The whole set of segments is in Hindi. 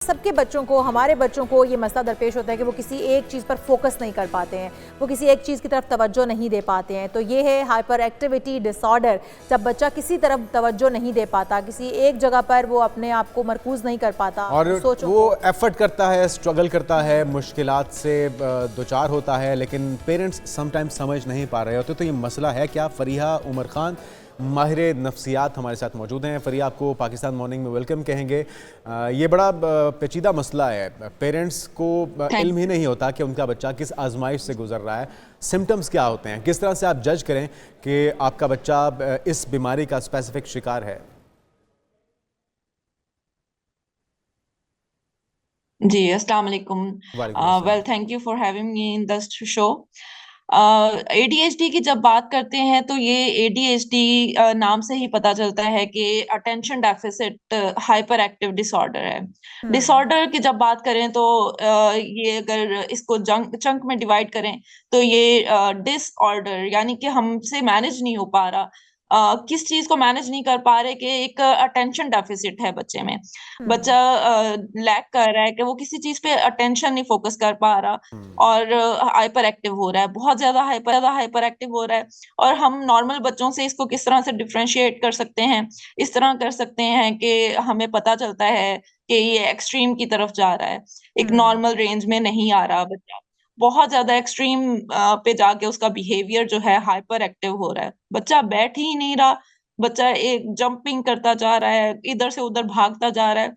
सबके बच्चों को, हमारे बच्चों को ये मसला दरपेश होता है कि वो किसी एक चीज़ पर फोकस नहीं कर पाते हैं, वो किसी एक चीज़ की तरफ तवज्जो नहीं दे पाते हैं। तो ये है हाइपर एक्टिविटी डिसऑर्डर। जब बच्चा किसी तरफ तवज्जो नहीं दे पाता, किसी एक जगह पर वो अपने आप को मरकूज़ नहीं कर पाता, और वो एफर्ट करता है, स्ट्रगल करता है, मुश्किलात से दो चार होता है, लेकिन पेरेंट्स समटाइम्स समझ नहीं पा रहे होते। तो ये मसला है क्या? फरीहा उमर खान माहिर नफ्सियात हमारे साथ मौजूद हैं। फरीहा, आपको पाकिस्तान मॉर्निंग में वेलकम कहेंगे। ये बड़ा पेचीदा मसला है। पेरेंट्स को इल्म ही नहीं होता कि उनका बच्चा किस आजमाइश से गुजर रहा है, सिम्टम्स क्या होते हैं, किस तरह से आप जज करें कि आपका बच्चा इस बीमारी का स्पेसिफिक शिकार है। जी, अस्सलाम वालेकुम। वालेकुम अस्सलाम। Well, thank you for having me in the show. ADHD की जब बात करते हैं तो ये एडीएचडी नाम से ही पता चलता है कि attention deficit hyper active disorder है। डिसऑर्डर की जब बात करें तो ये अगर इसको चंक में डिवाइड करें तो ये डिसऑर्डर यानी कि हमसे मैनेज नहीं हो पा रहा। किस चीज को मैनेज नहीं कर पा रहे कि एक अटेंशन डेफिसिट है बच्चे में। बच्चा लैक कर रहा है कि वो किसी चीज पे अटेंशन नहीं फोकस कर पा रहा और हाइपर एक्टिव हो रहा है, बहुत ज्यादा हाइपर एक्टिव हो रहा है। और हम नॉर्मल बच्चों से इसको किस तरह से डिफरेंशिएट कर सकते हैं? इस तरह कर सकते हैं कि हमें पता चलता है कि ये एक्सट्रीम की तरफ जा रहा है, एक नॉर्मल रेंज में नहीं आ रहा बच्चा, बहुत ज्यादा एक्सट्रीम पे जाके उसका बिहेवियर जो है हाइपर एक्टिव हो रहा है। बच्चा बैठ ही नहीं रहा, बच्चा एक जंपिंग करता जा रहा है, इधर से उधर भागता जा रहा है।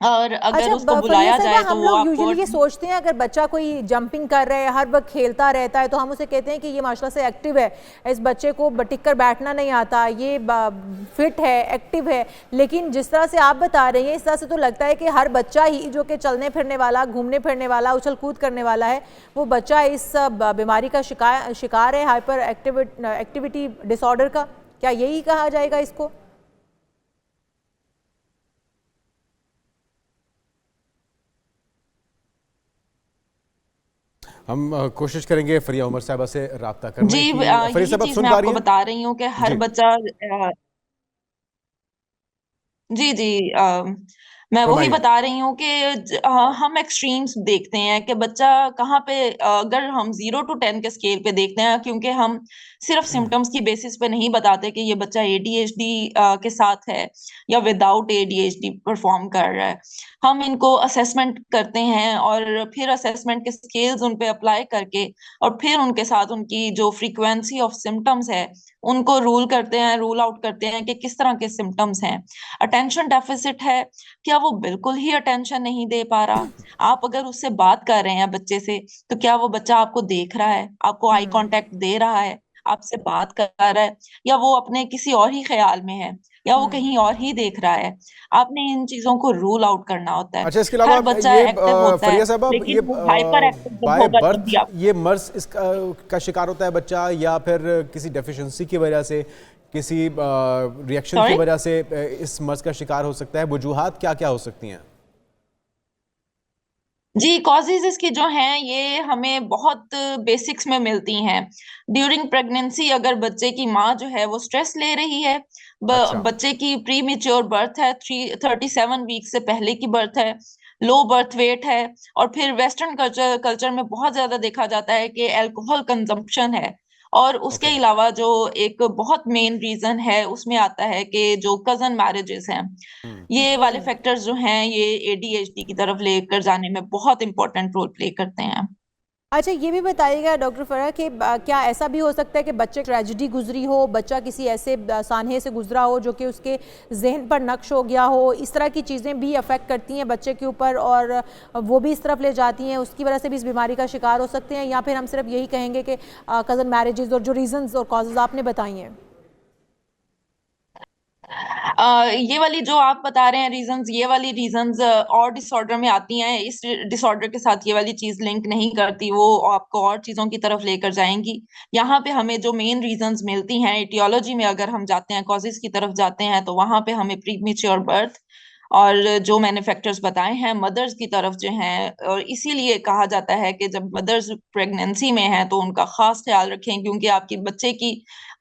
और अगर अच्छा, उसको फरिया बुलाया साहिबा, जाए तो हम वो लोग आपको यूजुअली ये सोचते हैं अगर बच्चा कोई जंपिंग कर रहा है, हर वक्त खेलता रहता है, तो हम उसे कहते हैं कि ये माशाल्लाह से एक्टिव है, इस बच्चे को टिक कर बैठना नहीं आता, ये फिट है, एक्टिव है। लेकिन जिस तरह से आप बता रही हैं, इस तरह से तो लगता है कि हर बच्चा ही जो कि चलने फिरने वाला, घूमने फिरने वाला, उछल कूद करने वाला है, वो बच्चा इस बीमारी का शिकार है, हाइपर एक्टिविटी डिसऑर्डर का। क्या यही कहा जाएगा इसको? हम कोशिश करेंगे फरिया उमर साहबा से रब्ता करने जी, की। फरिया यही साहब, आप चीज सुन मैं पा आपको रही हैं? बता रही हूँ कि हर जी। बच्चा जी, जी। मैं वही फरमाइए। बता रही हूँ कि हम एक्सट्रीम्स देखते हैं कि बच्चा कहाँ पे, अगर हम 0 टू 10 के स्केल पे देखते हैं, क्योंकि हम सिर्फ सिम्पटम्स की बेसिस पे नहीं बताते कि ये बच्चा एडीएचडी के साथ है या विदाउट एडीएचडी परफॉर्म कर रहा है। हम इनको असेसमेंट करते हैं और फिर असेसमेंट के स्केल्स उन पे अप्लाई करके और फिर उनके साथ उनकी जो फ्रीक्वेंसी ऑफ सिम्पटम्स है, उनको रूल आउट करते हैं कि किस तरह के सिम्पटम्स हैं। अटेंशन डेफिसिट है, क्या वो बिल्कुल ही अटेंशन नहीं दे पा रहा? आप अगर उससे बात कर रहे हैं बच्चे से, तो क्या वो बच्चा आपको देख रहा है, आपको आई कांटेक्ट दे रहा है, आपसे बात कर रहा है, या वो अपने किसी और ही ख्याल में है, या वो कहीं और ही देख रहा है? आपने इन चीजों को रूल आउट करना होता है। अच्छा, इसके अलावा हर बच्चा ये एक्टिव होता है, फरिया साहब, ये लेकिन वो हाइपर एक्टिव जब बाय होगा बर्थ तभी आप ये मर्ज इसका का शिकार होता है बच्चा, या फिर किसी डेफिशिएंसी की वजह से, किसी रिएक्शन की सॉरी। वजह से इस मर्ज का शिकार हो सकता है? वजूहात क्या क्या हो सकती हैं? जी, कॉजेज इसकी जो हैं ये हमें बहुत बेसिक्स में मिलती हैं। ड्यूरिंग प्रेगनेंसी अगर बच्चे की माँ जो है वो स्ट्रेस ले रही है, अच्छा। बच्चे की प्री मेच्योर बर्थ है, 37 वीक से पहले की बर्थ है, लो बर्थ वेट है, और फिर वेस्टर्न कल्चर कल्चर में बहुत ज्यादा देखा जाता है कि अल्कोहल कंजम्पशन है। और उसके ओके। अलावा जो एक बहुत मेन रीजन है उसमें आता है कि जो कजन मैरिजेस हैं, ये वाले फैक्टर्स जो हैं ये एडीएचडी की तरफ लेकर जाने में बहुत इंपॉर्टेंट रोल प्ले करते हैं। अच्छा, ये भी बताइएगा डॉक्टर फरा कि क्या ऐसा भी हो सकता है कि बच्चे ट्रेजिडी गुजरी हो, बच्चा किसी ऐसे सानहे से गुजरा हो जो कि उसके जहन पर नक्श हो गया हो, इस तरह की चीज़ें भी अफेक्ट करती हैं बच्चे के ऊपर और वो भी इस तरफ ले जाती हैं, उसकी वजह से भी इस बीमारी का शिकार हो सकते हैं? या फिर हम सिर्फ यही कहेंगे कि कज़न मैरिजेस और जो रीजंस और कॉजेज़ आपने बताई हैं? ये वाली जो आप बता रहे हैं रीजंस, ये वाली रीजंस और डिसऑर्डर में आती हैं। इस डिसऑर्डर के साथ ये वाली चीज लिंक नहीं करती, वो आपको और चीजों की तरफ लेकर जाएंगी। यहाँ पे हमें जो मेन रीजंस मिलती हैं, एटियोलॉजी में अगर हम जाते हैं, कॉजेज की तरफ जाते हैं, तो वहां पे हमें प्रीमेच्योर बर्थ, और जो मैंने फैक्टर्स बताए हैं मदर्स की तरफ जो हैं, और इसीलिए कहा जाता है कि जब मदर्स प्रेगनेंसी में हैं तो उनका खास ख्याल रखें, क्योंकि आपकी बच्चे की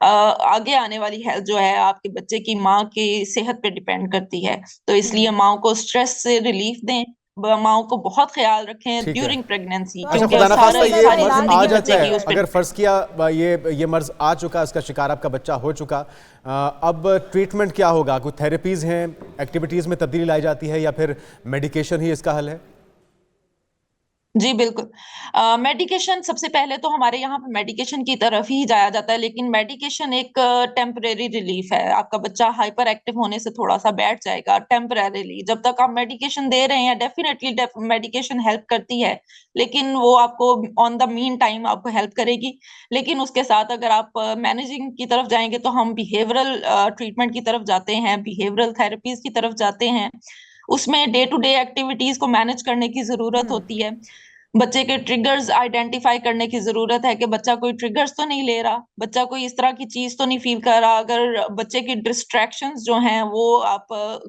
आगे आने वाली हेल्थ जो है आपके बच्चे की माँ की सेहत पे डिपेंड करती है। तो इसलिए माँ को स्ट्रेस से रिलीफ दें, माँ को बहुत ख्याल रखें ठीक है। ड्यूरिंग प्रेगनेंसी, तो अच्छा, क्योंकि खुदा ना सारा खास्ता ये सारी मर्ज जिंदगी आ बच्चे जाता की है, उस पे। अगर फर्ज किया ये मर्ज आ चुका, इसका शिकार आपका बच्चा हो चुका, अब ट्रीटमेंट क्या होगा? कुछ थेरेपीज हैं, एक्टिविटीज में तब्दीली लाई जाती है, या फिर मेडिकेशन ही इसका हल है? जी, बिल्कुल। मेडिकेशन सबसे पहले तो हमारे यहाँ पे मेडिकेशन की तरफ ही जाया जाता है, लेकिन मेडिकेशन एक टेम्परेरी रिलीफ है। आपका बच्चा हाइपर एक्टिव होने से थोड़ा-सा बैठ जाएगा टेम्परेरीली। जब तक आप मेडिकेशन दे रहे हैं डेफ़िनेटली मेडिकेशन हेल्प करती है, लेकिन वो आपको ऑन द मीन टाइम आपको हेल्प करेगी। लेकिन उसके साथ अगर आप मैनेजिंग की तरफ जाएँगे तो हम बिहेवियरल ट्रीटमेंट की तरफ जाते हैं, बिहेवियरल थेरेपीज़ की तरफ जाते हैं। उसमें डे टू डे एक्टिविटीज़ को मैनेज करने की ज़रूरत हुँ। होती है। बच्चे के ट्रिगर्स आइडेंटिफाई करने की ज़रूरत है कि बच्चा कोई ट्रिगर्स तो नहीं ले रहा, बच्चा कोई इस तरह की चीज़ तो नहीं फ़ील कर रहा। अगर बच्चे की डिस्ट्रैक्शंस जो हैं वो आप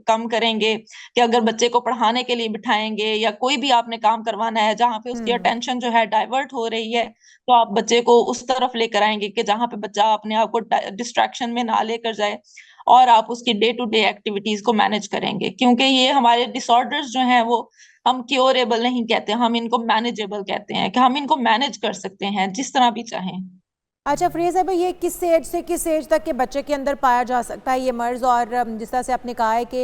कम करेंगे, कि अगर बच्चे को पढ़ाने के लिए बिठाएँगे या कोई भी आपने काम करवाना है जहाँ पे उसकी हुँ। अटेंशन जो है डाइवर्ट हो रही है, तो आप बच्चे को उस तरफ लेकर आएँगे कि जहाँ पे बच्चा अपने आप को डिस्ट्रैक्शन में ना लेकर जाए, और आप उसकी डे टू डे एक्टिविटीज़ को मैनेज करेंगे। क्योंकि ये हमारे डिसऑर्डर्स जो हैं वो हम क्योरेबल नहीं कहते, हम इनको मैनेजेबल कहते हैं, कि हम इनको मैनेज कर सकते हैं जिस तरह भी चाहें। अच्छा फ़िरोज़ भाई, ये किस एज से किस एज तक के बच्चे के अंदर पाया जा सकता है ये मर्ज़? और जिस तरह से आपने कहा है कि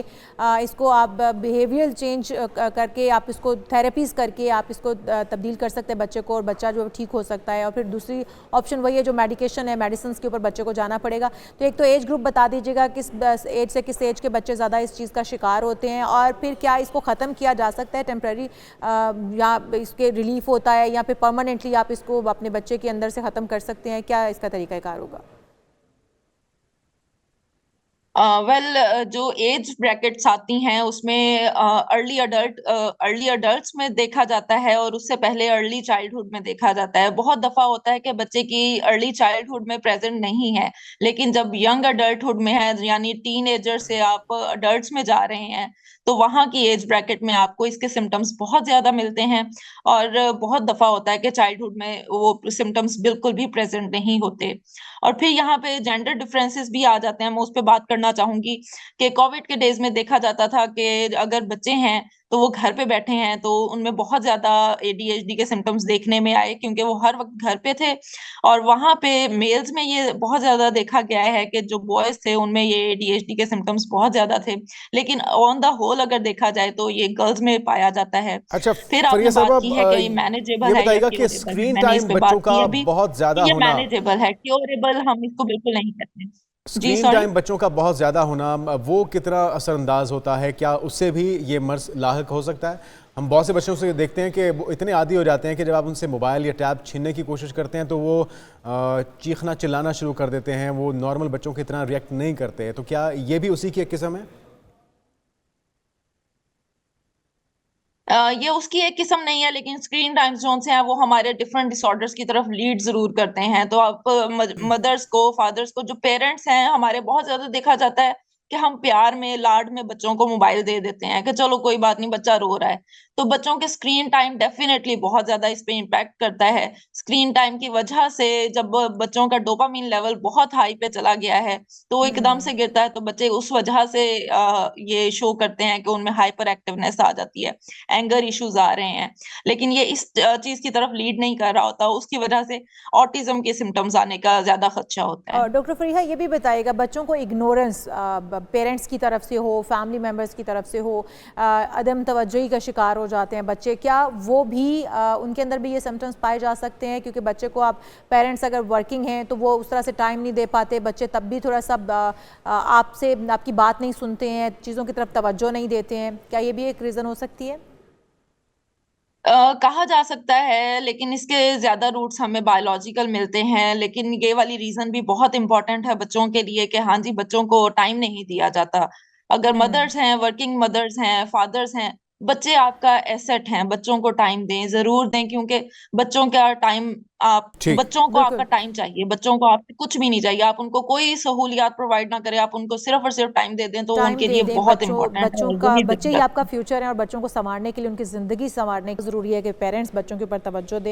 इसको आप बिहेवियरल चेंज करके, आप इसको थेरेपीज़ करके आप इसको तब्दील कर सकते हैं बच्चे को, और बच्चा जो है ठीक हो सकता है। और फिर दूसरी ऑप्शन वही है जो मेडिकेशन है, मेडिसिन के ऊपर बच्चे को जाना पड़ेगा। तो एक तो एज ग्रुप बता दीजिएगा, किस एज से किस एज के बच्चे ज़्यादा इस चीज़ का शिकार होते हैं, और फिर क्या इसको ख़त्म किया जा सकता है टेम्प्रेरी, या इसके रिलीफ होता है, या फिर परमानेंटली आप इसको अपने बच्चे के अंदर से ख़त्म कर सकते हैं? क्या इसका तरीक़ाकार होगा? जो एज ब्रैकेट्स आती हैं उसमें अर्ली अडल्ट्स में देखा जाता है, और उससे पहले अर्ली चाइल्डहुड में देखा जाता है। बहुत दफा होता है कि बच्चे की अर्ली चाइल्डहुड में प्रेजेंट नहीं है, लेकिन जब यंग अडल्टहुड में है, यानी टीनेजर से आप अडल्ट्स में जा रहे हैं, तो वहां की एज ब्रैकेट में आपको इसके सिम्टम्स बहुत ज्यादा मिलते हैं। और बहुत दफा होता है कि चाइल्डहुड में वो सिम्टम्स बिल्कुल भी प्रेजेंट नहीं होते। और फिर यहाँ पे जेंडर डिफरेंसेस भी आ जाते हैं, मैं उस पे बात करना चाहूँगी कि कोविड के डेज़ में देखा जाता था कि अगर बच्चे हैं, तो वो घर पे बैठे हैं, तो उनमें बहुत ज़्यादा एडीएचडी के सिम्पटम्स देखने में आए, क्योंकि वो हर वक़्त घर पे थे। और वहाँ पे मेल्स में ये बहुत ज़्यादा देखा गया है कि जो बॉयज़ थे, उनमें ये एडीएचडी के सिम्पटम्स बहुत ज़्यादा थे। लेकिन ऑन द होल अगर देखा जाए, तो ये गर्ल्स में पाया जाता है। अच्छा, फिर आपने फरिया बात साहब, की है कि ये ये मैनेजेबल है या बताइएगा कि क्योरेबल है, स्क्रीन मैंने इस टाइम पे बच्चों बात की का अभी। बहुत ज़्यादा ये होना, मैनेजेबल है, क्योरेबल हम इसको बिल्कुल नहीं कहते। जी, स्क्रीन सॉरी? टाइम बच्चों का बहुत ज़्यादा होना, वो कितना असरअंदाज होता है? क्या उससे भी ये मर्ज लाहक हो सकता है? हम बहुत से बच्चों से देखते हैं कि वो इतने आदी हो जाते हैं कि जब आप उनसे मोबाइल या टैब छीनने की कोशिश करते हैं तो वो चीखना चिल्लाना शुरू कर देते हैं, वो नॉर्मल बच्चों की तरह रिएक्ट नहीं करते हैं। तो क्या ये भी उसी की एक किस्म है? ये उसकी एक किस्म नहीं है, लेकिन स्क्रीन टाइम जोन से हैं वो हमारे डिफरेंट डिसऑर्डर्स की तरफ लीड ज़रूर करते हैं। तो आप मदर्स को, फादर्स को, जो पेरेंट्स हैं हमारे, बहुत ज़्यादा देखा जाता है कि हम प्यार में, लाड में बच्चों को मोबाइल दे देते हैं कि चलो कोई बात नहीं, बच्चा रो रहा है। तो बच्चों के स्क्रीन टाइम डेफ़िनेटली बहुत ज़्यादा इस पे इम्पैक्ट करता है। स्क्रीन टाइम की वजह से जब बच्चों का डोपामाइन लेवल बहुत हाई पे चला गया है, तो वो एकदम हुँ। से गिरता है, तो बच्चे उस वजह से ये शो करते हैं कि उनमें हाइपर एक्टिवनेस आ जाती है। एंगर इश्यूज आ रहे हैं, लेकिन ये इस चीज की तरफ लीड नहीं कर रहा होता, उसकी वजह से ऑटिज्म के सिम्टम्स आने का ज्यादा खदशा होता है। और डॉक्टर फरीहा, ये भी बताइएगा, बच्चों को इग्नोरेंस पेरेंट्स की तरफ से हो, फैमिली मेम्बर्स की तरफ से हो, अदम तवज्जोही का शिकार हो जाते हैं बच्चे, क्या वो भी उनके अंदर भी ये सिम्टम्स पाए जा सकते हैं? क्योंकि बच्चे को आप, पेरेंट्स अगर वर्किंग हैं तो वो उस तरह से टाइम नहीं दे पाते, बच्चे तब भी थोड़ा सा आपसे, आपकी बात नहीं सुनते हैं, चीज़ों की तरफ तवज्जो नहीं देते हैं, क्या ये भी एक रीज़न हो सकती है? कहा जा सकता है, लेकिन इसके ज़्यादा रूट्स हमें बायोलॉजिकल मिलते हैं, लेकिन ये वाली रीज़न भी बहुत इम्पोर्टेंट है बच्चों के लिए कि हाँ जी, बच्चों को टाइम नहीं दिया जाता। अगर हुँ। मदर्स हैं, वर्किंग मदर्स हैं, फादर्स हैं, बच्चे आपका एसेट हैं, बच्चों को टाइम दें, जरूर दें, क्योंकि बच्चों का टाइम आप ठीक। बच्चों को आपका बिल्कुल। टाइम चाहिए, बच्चों को आपसे कुछ भी नहीं चाहिए, आप उनको कोई सहूलियात प्रोवाइड ना करें, आप उनको सिर्फ और सिर्फ टाइम दे दें तो टाइम उनके दे लिए दें बहुत बच्चों इंपॉर्टेंट है, बच्चों और का, वही बच्चे ही जरूरत आपका फ्यूचर है और बच्चों को संवारने के लिए, उनकी ज़िंदगी संवारने की ज़रूरी है कि पेरेंट्स बच्चों के ऊपर तवज्जो दें।